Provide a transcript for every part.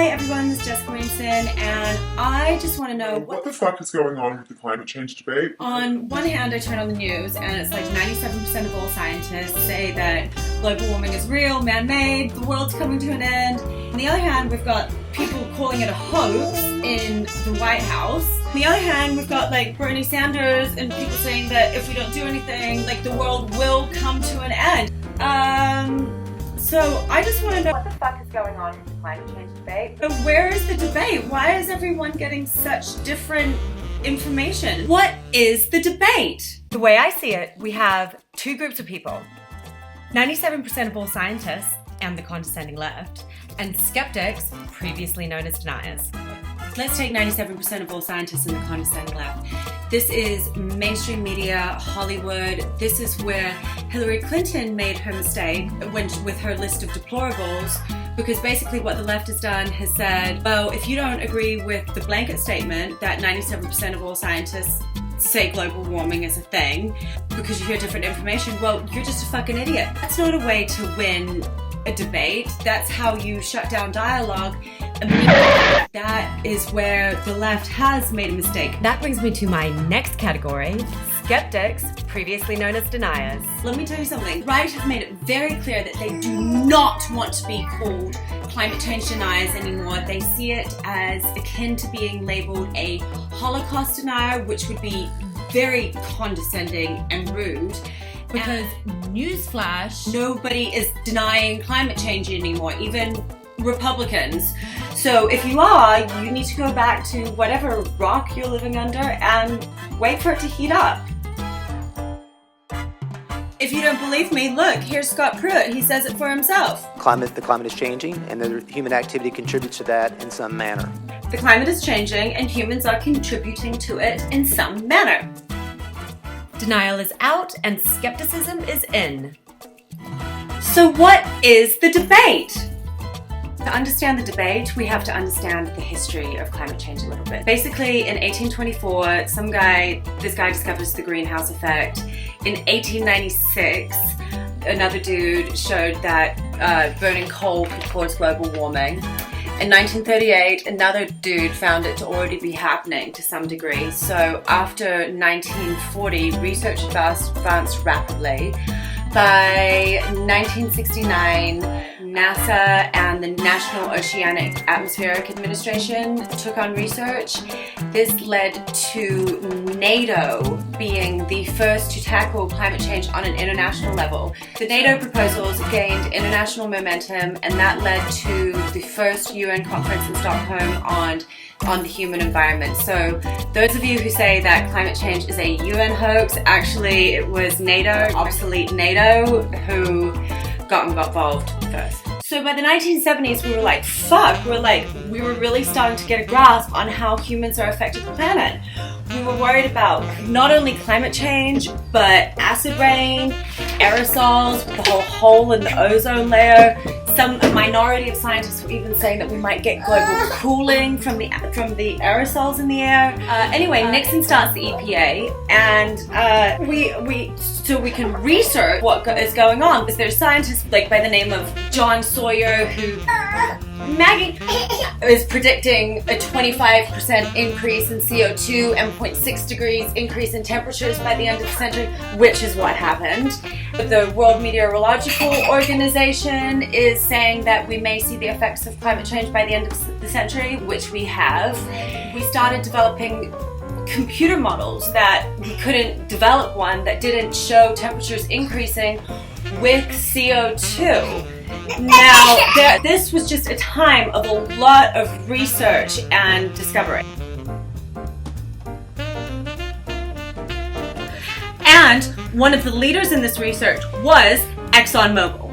Hey everyone, this is Jess Williamson, and I just want to know what the fuck is going on with the climate change debate? On one hand, I turn on the news and it's like 97% of all scientists say that global warming is real, man-made, the world's coming to an end. On the other hand, we've got people calling it a hoax in the White House. On the other hand, we've got like Bernie Sanders and people saying that if we don't do anything, like the world will come to an end. So I just want to know what the fuck is going on with the climate change debate. Where is the debate? Why is everyone getting such different information? What is the debate? The way I see it, we have two groups of people. 97% of all scientists and the condescending left, and skeptics, previously known as deniers. Let's take 97% of all scientists and the condescending left. This is mainstream media, Hollywood. This is where Hillary Clinton made her mistake with her list of deplorables, because basically what the left has done has said, well, if you don't agree with the blanket statement that 97% of all scientists say global warming is a thing because you hear different information, well, you're just a fucking idiot. That's not a way to win a debate. That's how you shut down dialogue. That is where the left has made a mistake. That brings me to my next category, skeptics, previously known as deniers. Let me tell you something. Right have made it very clear that they do not want to be called climate change deniers anymore. They see it as akin to being labeled a Holocaust denier, which would be very condescending and rude. Because, newsflash, nobody is denying climate change anymore, even Republicans. So if you are, you need to go back to whatever rock you're living under and wait for it to heat up. If you don't believe me, look, here's Scott Pruitt. He says it for himself. The climate is changing, and the human activity contributes to that in some manner. The climate is changing, and humans are contributing to it in some manner. Denial is out, and skepticism is in. So what is the debate? To understand the debate, we have to understand the history of climate change a little bit. Basically, in 1824, this guy discovers the greenhouse effect. In 1896, another dude showed that burning coal could cause global warming. In 1938, another dude found it to already be happening to some degree. So after 1940, research advanced rapidly. By 1969, NASA and the National Oceanic Atmospheric Administration took on research. This led to NATO being the first to tackle climate change on an international level. The NATO proposals gained international momentum, and that led to the first UN conference in Stockholm on the human environment. So those of you who say that climate change is a UN hoax, actually it was NATO, obsolete NATO, who got involved first. So by the 1970s, we were like, fuck, we were really starting to get a grasp on how humans are affecting the planet. We were worried about not only climate change, but acid rain, aerosols, the whole hole in the ozone layer. A minority of scientists were even saying that we might get global cooling from the aerosols in the air. Anyway, Nixon starts the EPA, and so we can research what is going on. Because there's scientists like by the name of John Sawyer who Maggie is predicting a 25% increase in CO2 and 0.6 degrees increase in temperatures by the end of the century, which is what happened. The World Meteorological Organization is saying that we may see the effects of climate change by the end of the century, which we have. We started developing computer models that we couldn't develop one that didn't show temperatures increasing with CO2. Now, this was just a time of a lot of research and discovery. And one of the leaders in this research was ExxonMobil.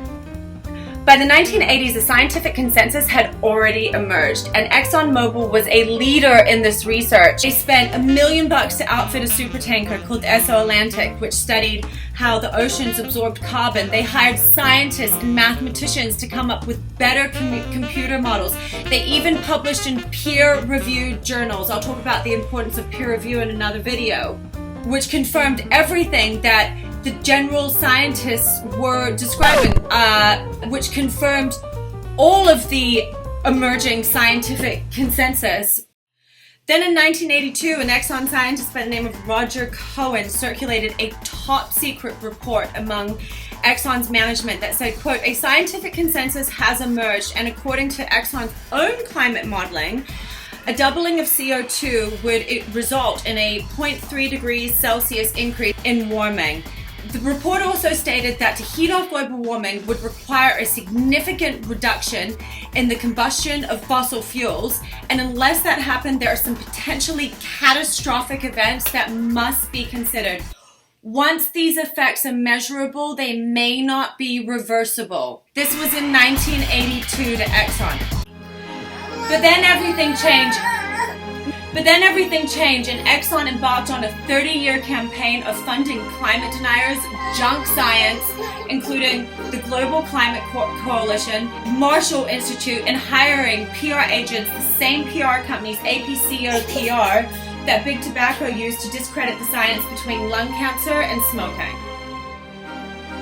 By the 1980s, a scientific consensus had already emerged, and ExxonMobil was a leader in this research. They spent $1 million to outfit a supertanker called SO Atlantic, which studied how the oceans absorbed carbon. They hired scientists and mathematicians to come up with better computer models. They even published in peer-reviewed journals. I'll talk about the importance of peer review in another video, which confirmed everything that the general scientists were describing, which confirmed all of the emerging scientific consensus. Then in 1982, an Exxon scientist by the name of Roger Cohen circulated a top secret report among Exxon's management that said, quote, a scientific consensus has emerged, and according to Exxon's own climate modeling, a doubling of CO2 would result in a 0.3 degrees Celsius increase in warming. The report also stated that to heat off global warming would require a significant reduction in the combustion of fossil fuels, and unless that happened, there are some potentially catastrophic events that must be considered. Once these effects are measurable, they may not be reversible. This was in 1982 to Exxon. But then everything changed. And Exxon embarked on a 30-year campaign of funding climate deniers, junk science, including the Global Climate Coalition, Marshall Institute, and hiring PR agents, the same PR companies, APCO PR, that big tobacco used to discredit the science between lung cancer and smoking.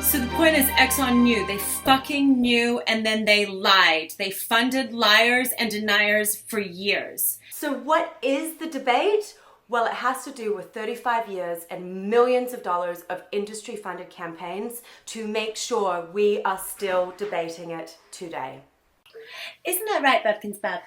So the point is, Exxon knew. They fucking knew, and then they lied. They funded liars and deniers for years. So what is the debate? Well, it has to do with 35 years and millions of dollars of industry-funded campaigns to make sure we are still debating it today. Isn't that right, Bubkins Bub?